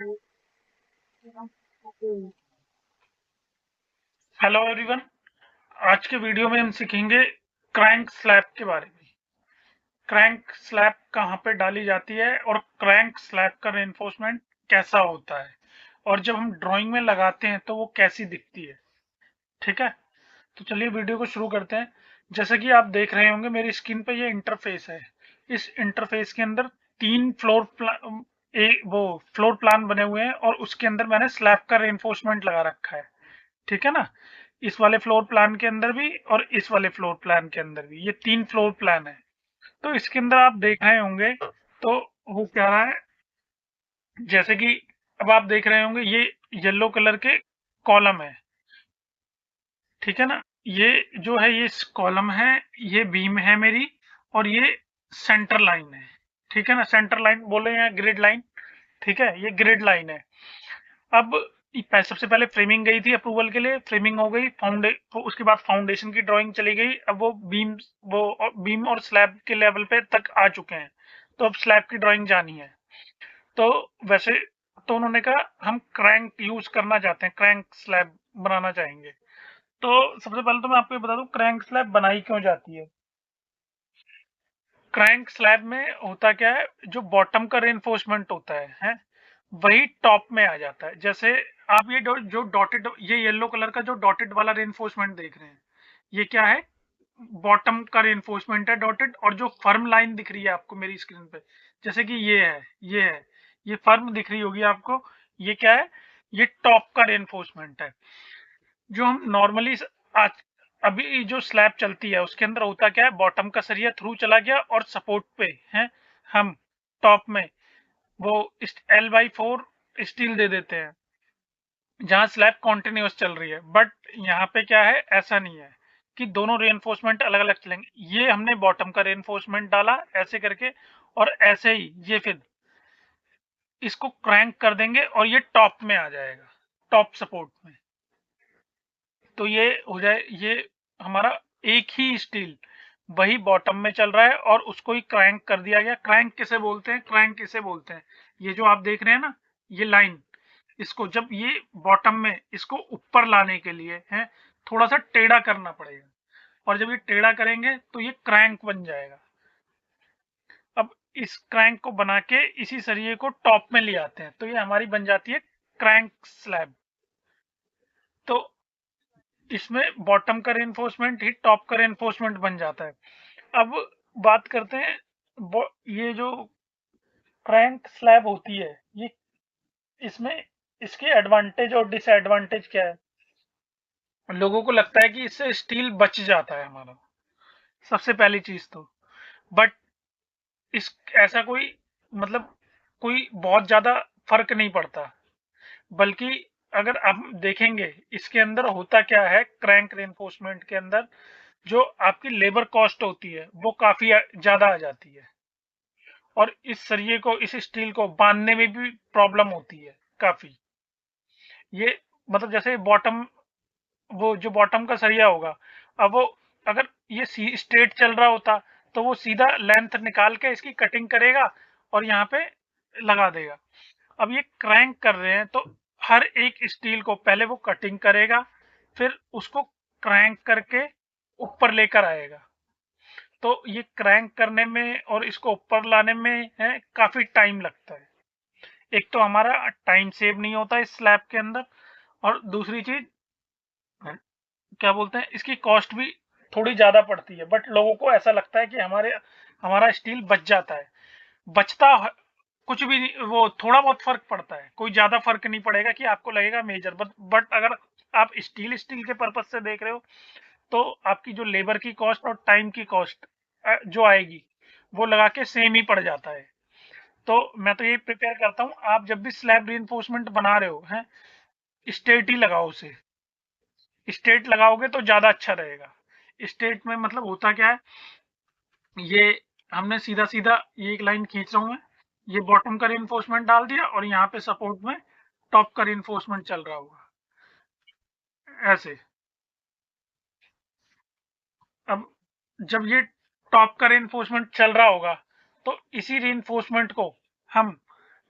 Hello everyone. आज के video में हम सीखेंगे क्रैंक स्लैब के बारे में। क्रैंक स्लैब कहाँ पे डाली जाती है और क्रैंक स्लैब का रेनफोर्समेंट कैसा होता है, और जब हम ड्राइंग में लगाते हैं तो वो कैसी दिखती है। ठीक है, तो चलिए वीडियो को शुरू करते हैं। जैसे कि आप देख रहे होंगे मेरी स्क्रीन पे ये इंटरफेस है। इस इंटरफेस के अंदर तीन वो फ्लोर प्लान बने हुए हैं और उसके अंदर मैंने स्लैब का रेनफोर्समेंट लगा रखा है। ठीक है ना, इस वाले फ्लोर प्लान के अंदर भी और इस वाले फ्लोर प्लान के अंदर भी, ये तीन फ्लोर प्लान है। तो इसके अंदर आप देख रहे होंगे तो हो क्या रहा है, जैसे कि अब आप देख रहे होंगे ये येलो कलर के कॉलम है। ठीक है ना, ये जो है ये कॉलम है, ये बीम है मेरी, और ये सेंटर लाइन है। ठीक है ना, सेंटर लाइन बोले या ग्रिड लाइन। ठीक है, ये ग्रिड लाइन है। अब सबसे पहले फ्रेमिंग गई थी अप्रूवल के लिए, फ्रेमिंग हो गई, उसके बाद फाउंडेशन की ड्राइंग चली गई। अब वो बीम और स्लैब के लेवल पे तक आ चुके हैं, तो अब स्लैब की ड्राइंग जानी है। तो वैसे तो उन्होंने कहा हम क्रैंक यूज करना चाहते हैं, क्रैंक स्लैब बनाना चाहेंगे। तो सबसे पहले तो मैं आपको ये बता दूं क्रैंक स्लैब बनाई क्यों जाती है। क्रैंक स्लैब में होता क्या है, जो बॉटम का रेनफोर्समेंट होता है वही टॉप में आ जाता है। जैसे आप ये जो डॉटेड, ये येलो कलर का जो डॉटेड वाला रेनफोर्समेंट देख रहे हैं, ये क्या है, बॉटम का रेनफोर्समेंट है डॉटेड। और जो फर्म लाइन दिख रही है आपको मेरी स्क्रीन पे, जैसे कि ये है, ये फर्म दिख रही होगी आपको, ये क्या है, ये टॉप का रेनफोर्समेंट है। जो हम नॉर्मली आज अभी जो स्लैब चलती है उसके अंदर होता क्या है, बॉटम का सरिया थ्रू चला गया और सपोर्ट पे है, हम टॉप में वो L/4 स्टील दे देते हैं जहां स्लैब कॉन्टिन्यूस चल रही है। बट यहाँ पे क्या है, ऐसा नहीं है कि दोनों रेनफोर्समेंट अलग अलग चलेंगे। ये हमने बॉटम का रेनफोर्समेंट डाला ऐसे करके, और ऐसे ही ये फिर इसको क्रैंक कर देंगे और ये टॉप में आ जाएगा, टॉप सपोर्ट में। तो ये हो जाए, ये हमारा एक ही स्टील वही बॉटम में चल रहा है और उसको ही क्रैंक कर दिया गया। क्रैंक किसे बोलते हैं, क्रैंक किसे बोलते हैं, ये जो आप देख रहे हैं ना, ये लाइन, इसको जब ये बॉटम में इसको ऊपर लाने के लिए है, थोड़ा सा टेढ़ा करना पड़ेगा, और जब ये टेढ़ा करेंगे तो ये क्रैंक बन जाएगा। अब इस क्रैंक को बना के इसी सरिये को टॉप में ले आते हैं, तो ये हमारी बन जाती है क्रैंक स्लैब। तो इसमें बॉटम का रेनफोर्समेंट ही टॉप का रेनफोर्समेंट बन जाता है। अब बात करते हैं, ये जो क्रैंक स्लैब होती है, ये इसमें इसके एडवांटेज और डिसएडवांटेज क्या है। लोगों को लगता है कि इससे स्टील बच जाता है हमारा, सबसे पहली चीज तो। बट इस ऐसा कोई मतलब कोई बहुत ज्यादा फर्क नहीं पड़ता। बल्कि अगर आप देखेंगे इसके अंदर होता क्या है, क्रैंक रेनफोर्समेंट के अंदर जो आपकी लेबर कॉस्ट होती है वो काफी ज्यादा आ जाती है, और इस सरिये को, इस स्टील को बांधने में भी प्रॉब्लम होती है काफी। ये मतलब जैसे बॉटम, वो जो बॉटम का सरिया होगा, अब वो अगर ये स्ट्रेट चल रहा होता तो वो सीधा लेंथ निकाल के इसकी कटिंग करेगा और यहाँ पे लगा देगा। अब ये क्रैंक कर रहे हैं तो हर एक स्टील को पहले वो कटिंग करेगा, फिर उसको क्रैंक करके ऊपर लेकर आएगा। तो ये क्रैंक करने में और इसको ऊपर लाने में है काफी टाइम लगता है। एक तो हमारा टाइम सेव नहीं होता इस स्लैब के अंदर, और दूसरी चीज क्या बोलते हैं, इसकी कॉस्ट भी थोड़ी ज्यादा पड़ती है। बट लोगों को ऐसा लगता है कि हमारा स्टील बच जाता है। बचता कुछ भी नहीं, वो थोड़ा बहुत फर्क पड़ता है, कोई ज्यादा फर्क नहीं पड़ेगा कि आपको लगेगा मेजर। बट अगर आप स्टील स्टील के पर्पज से देख रहे हो तो आपकी जो लेबर की कॉस्ट और टाइम की कॉस्ट जो आएगी वो लगा के सेम ही पड़ जाता है। तो मैं तो ये प्रिपेयर करता हूँ, आप जब भी स्लैब रीइंफोर्समेंट बना रहे हो हैं, स्ट्रेट ही लगाओ उसे। स्ट्रेट लगाओगे तो ज्यादा अच्छा रहेगा। स्ट्रेट में मतलब होता क्या है, ये हमने सीधा सीधा ये एक लाइन खींच रहा हूं मैं, ये बॉटम का रीइंफोर्समेंट डाल दिया और यहाँ पे सपोर्ट में टॉप का रीइंफोर्समेंट चल रहा होगा ऐसे। अब जब ये टॉप का रीइंफोर्समेंट चल रहा होगा तो इसी रीइंफोर्समेंट को हम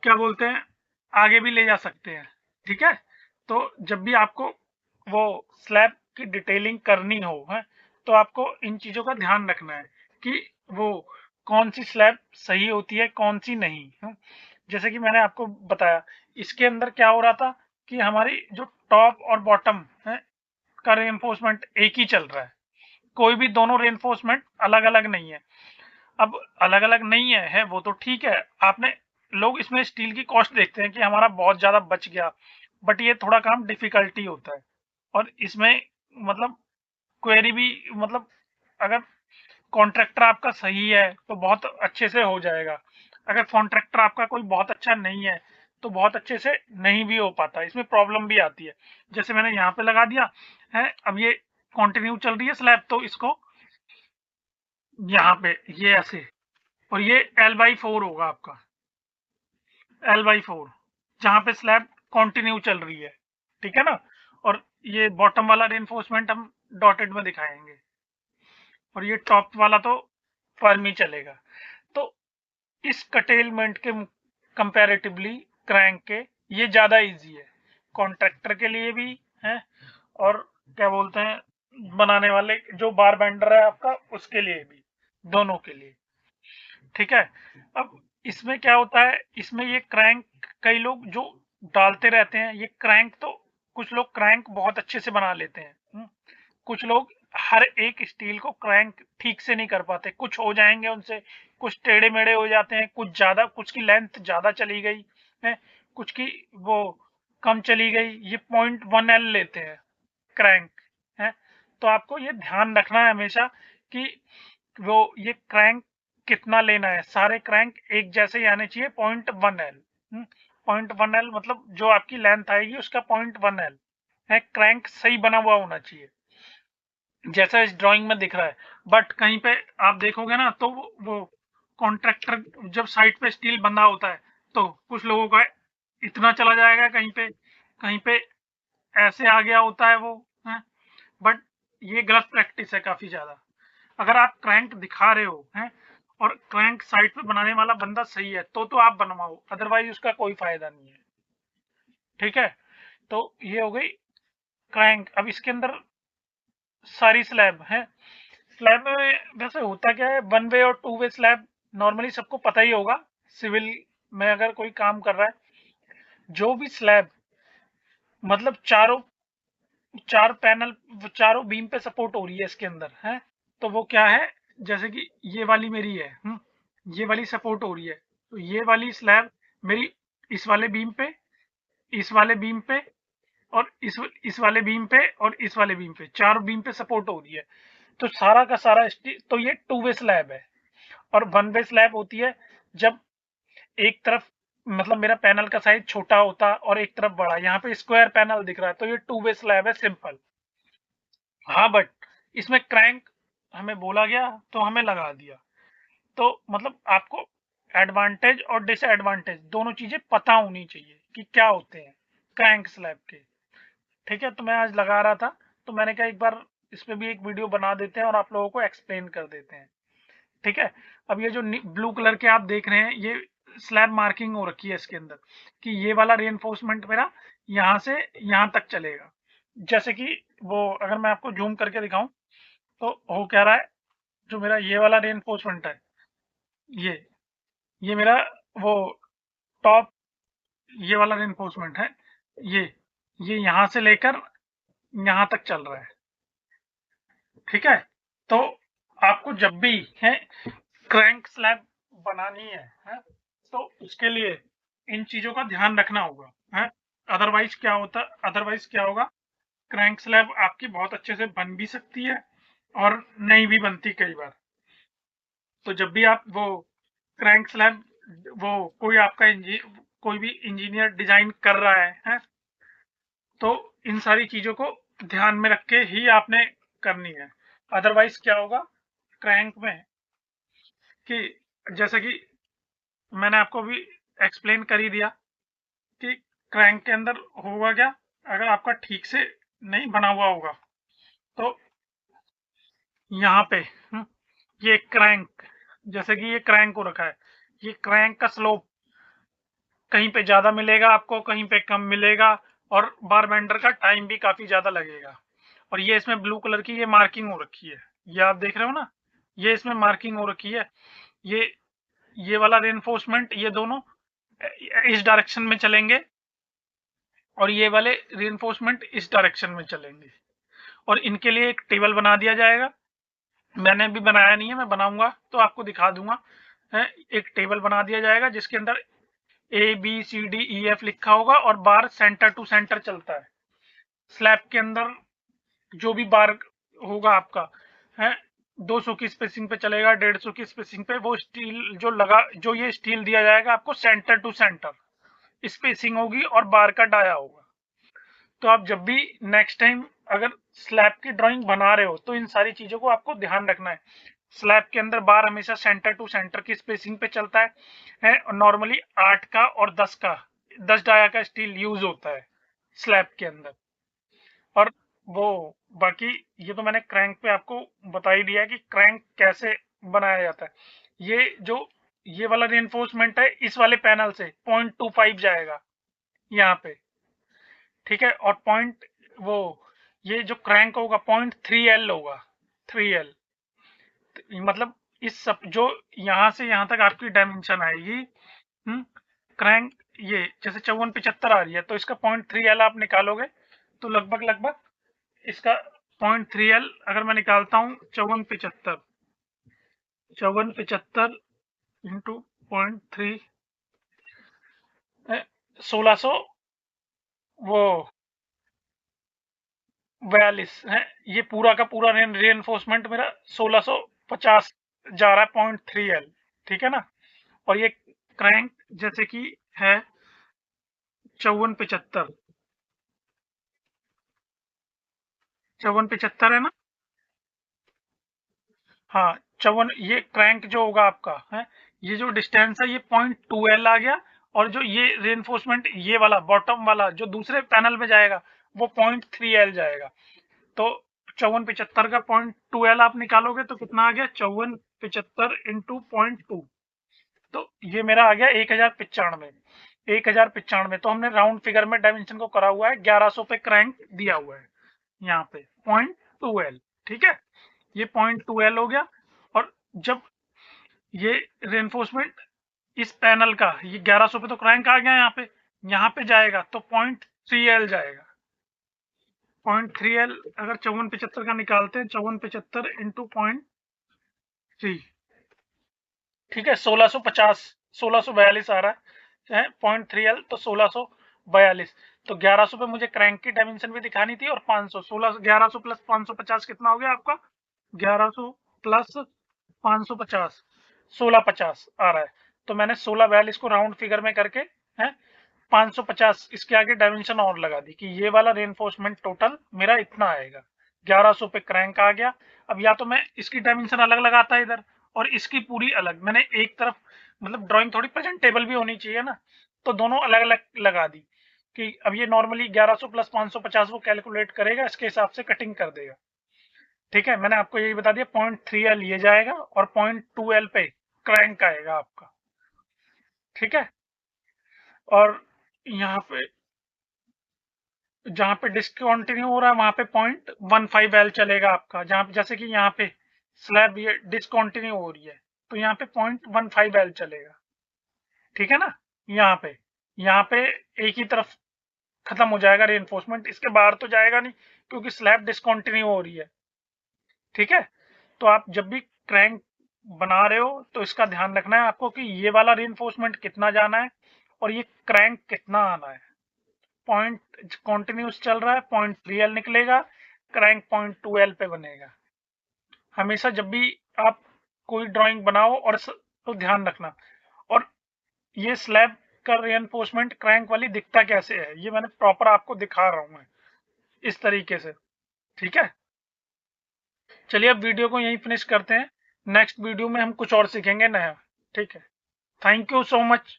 क्या बोलते हैं, आगे भी ले जा सकते हैं। ठीक है, तो जब भी आपको वो स्लैब की डिटेलिंग करनी हो है, तो आपको इन चीजों का ध्यान रखना है कि वो कौन सी स्लैब सही होती है, कौन सी नहीं है। जैसे कि मैंने आपको बताया, इसके अंदर क्या हो रहा था कि हमारी जो टॉप और बॉटम है का रेनफोर्समेंट एक ही चल रहा है, कोई भी दोनों रेनफोर्समेंट अलग अलग नहीं है। अब अलग अलग नहीं है वो तो ठीक है, आपने लोग इसमें स्टील की कॉस्ट देखते हैं कि हमारा बहुत ज्यादा बच गया, बट ये थोड़ा काम डिफिकल्टी होता है। और इसमें मतलब क्वेरी भी मतलब अगर कॉन्ट्रैक्टर आपका सही है तो बहुत अच्छे से हो जाएगा, अगर कॉन्ट्रैक्टर आपका कोई बहुत अच्छा नहीं है तो बहुत अच्छे से नहीं भी हो पाता, इसमें प्रॉब्लम भी आती है। जैसे मैंने यहाँ पे लगा दिया है, अब ये कंटिन्यू चल रही है स्लैब, तो इसको यहाँ पे ये ऐसे, और ये L/4 होगा आपका, L/4, जहाँ पे स्लैब कंटिन्यू चल रही है। ठीक है ना, और ये बॉटम वाला रेनफोर्समेंट हम डॉटेड में दिखाएंगे, और ये टॉप वाला तो फर्म ही चलेगा। तो इस कटेलमेंट के कंपैरेटिवली क्रैंक के ये ज्यादा इजी है, कॉन्ट्रैक्टर के लिए भी है, और क्या बोलते हैं बनाने वाले जो बार बेंडर है आपका उसके लिए भी, दोनों के लिए। ठीक है, अब इसमें क्या होता है, इसमें ये क्रैंक कई लोग जो डालते रहते हैं ये क्रैंक, तो कुछ लोग क्रैंक बहुत अच्छे से बना लेते हैं, कुछ लोग हर एक स्टील को क्रैंक ठीक से नहीं कर पाते, कुछ हो जाएंगे उनसे, कुछ टेढ़े मेढ़े हो जाते हैं, कुछ ज्यादा, कुछ की लेंथ ज्यादा चली गई है, कुछ की वो कम चली गई, ये 0.1L लेते हैं क्रैंक है। तो आपको ये ध्यान रखना है हमेशा कि वो ये क्रैंक कितना लेना है, सारे क्रैंक एक जैसे ही आने चाहिए, 0.1L। 0.1L मतलब जो आपकी लेंथ आएगी उसका 0.1L है, क्रैंक सही बना हुआ होना चाहिए जैसा इस ड्राइंग में दिख रहा है। बट कहीं पे आप देखोगे ना तो वो कॉन्ट्रैक्टर जब साइड पे स्टील बंधा होता है तो कुछ लोगों का इतना चला जाएगा, कहीं पे ऐसे आ गया होता है वो है। बट ये गलत प्रैक्टिस है काफी ज्यादा। अगर आप क्रैंक दिखा रहे हो हैं और क्रैंक साइड पे बनाने वाला बंदा सही है तो आप बनवाओ, अदरवाइज उसका कोई फायदा नहीं है। ठीक है, तो ये हो गई क्रैंक। अब इसके अंदर सारी स्लैब है, स्लैब में वैसे होता क्या है, वन वे और टू वे स्लैब नॉर्मली सबको पता ही होगा। सिविल में अगर कोई काम कर रहा है, जो भी स्लैब मतलब चारों चार पैनल चारों बीम पे सपोर्ट हो रही है इसके अंदर है, तो वो क्या है, जैसे कि ये वाली मेरी है, ये वाली सपोर्ट हो रही है, तो ये वाली स्लैब मेरी इस वाले बीम पे, इस वाले बीम पे, और इस वाले बीम पे और इस वाले बीम पे, चार बीम पे सपोर्ट हो रही है। तो सारा का सारा तो ये टू वे स्लैब है। और वन वे स्लैब होती है जब एक तरफ मतलब मेरा पैनल का साइज छोटा होता और एक तरफ बड़ा, यहाँ पे स्क्वायर पैनल दिख रहा है तो ये टू वे स्लैब है, सिंपल। हाँ बट इसमें क्रैंक हमें बोला गया तो हमें लगा दिया, तो मतलब आपको एडवांटेज और डिसएडवांटेज दोनों चीजें पता होनी चाहिए कि क्या होते हैं क्रैंक स्लैब के। ठीक है, तो मैं आज लगा रहा था तो मैंने कहा एक बार इस पे भी एक वीडियो बना देते हैं और आप लोगों को एक्सप्लेन कर देते हैं। ठीक है, अब ये जो ब्लू कलर के आप देख रहे हैं ये स्लैब मार्किंग हो रखी है इसके अंदर कि ये वाला रेनफोर्समेंट मेरा यहाँ से यहाँ तक चलेगा। जैसे कि वो अगर मैं आपको जूम करके दिखाऊं तो हो क्या रहा है, जो मेरा ये वाला रेनफोर्समेंट है, ये ये मेरा वो टॉप, ये वाला रेनफोर्समेंट है, ये ये यहाँ से लेकर यहाँ तक चल रहा है। ठीक है, तो आपको जब भी है क्रैंक स्लैब बनानी है तो उसके लिए इन चीजों का ध्यान रखना होगा है। अदरवाइज क्या होगा, क्रैंक स्लैब आपकी बहुत अच्छे से बन भी सकती है और नहीं भी बनती कई बार। तो जब भी आप वो क्रैंक स्लैब वो कोई आपका कोई भी इंजीनियर डिजाइन कर रहा है तो इन सारी चीजों को ध्यान में रख के ही आपने करनी है। अदरवाइज क्या होगा क्रैंक में कि जैसे कि मैंने आपको भी एक्सप्लेन कर ही दिया कि क्रैंक के अंदर होगा क्या, अगर आपका ठीक से नहीं बना हुआ होगा तो यहाँ पे ये क्रैंक, जैसे कि ये क्रैंक हो रखा है, ये क्रैंक का स्लोप कहीं पे ज्यादा मिलेगा आपको, कहीं पे कम मिलेगा, और बार बेंडर का टाइम भी काफी ज्यादा लगेगा। और ये इसमें ब्लू कलर की ये मार्किंग हो रखी है, ये आप देख रहे हो ना, ये इसमें मार्किंग हो रखी है। ये ये वाला रेनफोर्समेंट, ये दोनों इस डायरेक्शन में चलेंगे, और ये वाले रेनफोर्समेंट इस डायरेक्शन में चलेंगे। और इनके लिए एक टेबल बना दिया जाएगा। मैंने भी बनाया नहीं है, मैं बनाऊंगा तो आपको दिखा दूंगा। है, एक टेबल बना दिया जाएगा जिसके अंदर ABCDEF लिखा होगा, और बार सेंटर टू सेंटर चलता है। स्लैब के अंदर जो भी बार होगा आपका, है, 200 की स्पेसिंग पे चलेगा, 150 की स्पेसिंग पे, वो स्टील जो लगा, जो ये स्टील दिया जाएगा आपको, सेंटर टू सेंटर स्पेसिंग होगी और बार का डाया होगा। तो आप जब भी नेक्स्ट टाइम अगर स्लैब की ड्राइंग बना रहे हो तो इन सारी चीजों को आपको ध्यान रखना है। स्लैब के अंदर बार हमेशा सेंटर टू सेंटर की स्पेसिंग पे चलता है, और नॉर्मली 8 का और 10 डाया का स्टील यूज होता है स्लैब के अंदर। और वो बाकी ये तो मैंने क्रैंक पे आपको बता ही दिया कि क्रैंक कैसे बनाया जाता है। ये जो ये वाला रेनफोर्समेंट है, इस वाले पैनल से 0.25 जाएगा यहाँ पे, ठीक है। और पॉइंट वो ये जो क्रैंक होगा 0.3L होगा, 3L। मतलब इस सब जो यहाँ से यहाँ तक आपकी डायमेंशन आएगी। हम्म क्रैंक ये जैसे 5475 आ रही है, तो इसका 0.3L आप निकालोगे तो लगभग लगभग इसका 0.3L अगर मैं निकालता हूँ, 5475 इंटू 0.3, 1600 वो 42 है। ये पूरा का पूरा रेनफोर्समेंट मेरा 1650 जा रहा है, 0.3L, ठीक है ना। और ये क्रैंक जैसे कि है 5475, 5475 है ना। हाँ, चौवन, ये क्रैंक जो होगा आपका है, ये जो डिस्टेंस है ये 0.2L आ गया। और जो ये रेनफोर्समेंट ये वाला बॉटम वाला जो दूसरे पैनल में जाएगा, वो 0.3L जाएगा। तो 5475 का 0.2L आप निकालोगे तो कितना आ गया, 5475 इंटू 0.2, तो ये मेरा आ गया 1095। 1095, तो हमने राउंड फिगर में डायमेंशन को करा हुआ है, 1100 पे क्रैंक दिया हुआ है यहाँ पे 0.2L, ठीक है। ये 0.2L हो गया। और जब ये रेनफोर्समेंट इस पैनल का, ये 1100 पे तो क्रैंक आ गया यहाँ पे जाएगा तो 0.3L जाएगा। 0.3L अगर 5475 का निकालते हैं, 5475 इंटू 0.3, ठीक है, 1650, 1642 आ रहा है 0.3L, तो 1642। तो 1100 पे मुझे क्रैंक की डायमेंशन भी दिखानी थी, और 500, 1100 प्लस 550 कितना हो गया आपका, 1100 प्लस 550, 1650 आ रहा है। तो मैंने 1642 को राउंड फिगर में करके है 550 इसके आगे डायमेंशन और लगा दी कि ये वाला रेनफोर्समेंट टोटल मेरा इतना आएगा। 1100 पे क्रैंक आ गया। अब या तो मैं इसकी डायमेंशन अलग लगाता है इधर, और इसकी पूरी अलग, मैंने एक तरफ, मतलब ड्राइंग थोड़ी प्रेजेंटेबल भी होनी चाहिए ना, तो दोनों अलग अलग लगा दी कि अब ये नॉर्मली 1100 प्लस 550 वो कैलकुलेट करेगा, इसके हिसाब से कटिंग कर देगा, ठीक है। मैंने आपको यही बता दिया, 0.3L ये जाएगा और 0.2L पे क्रैंक आएगा आपका, ठीक है। और यहाँ पे जहाँ पे डिसकंटिन्यू हो रहा है वहां पे 0.15L चलेगा आपका, जहाँ पे जैसे कि यहाँ पे स्लैब ये डिसकंटिन्यू हो रही है, तो यहाँ पे 0.15L चलेगा, ठीक है ना। यहाँ पे यहाँ पे एक ही तरफ खत्म हो जाएगा रेनफोर्समेंट, इसके बाहर तो जाएगा नहीं क्योंकि स्लैब डिसकंटिन्यू हो रही है, ठीक है। तो आप जब भी क्रैंक बना रहे हो तो इसका ध्यान रखना है आपको कि ये वाला रेनफोर्समेंट कितना जाना है और ये क्रैंक कितना आना है। पॉइंट कॉन्टिन्यूस चल रहा है, 0.3L निकलेगा, क्रैंक 0.2L पे बनेगा। हमेशा जब भी आप कोई ड्राइंग बनाओ और तो ध्यान रखना। और ये स्लैब का रेनफोर्समेंट क्रैंक वाली दिखता कैसे है, ये मैंने प्रॉपर आपको दिखा रहा हूँ मैं इस तरीके से, ठीक है। चलिए अब वीडियो को यहीं फिनिश करते हैं, नेक्स्ट वीडियो में हम कुछ और सीखेंगे नया, ठीक है। Thank you so much.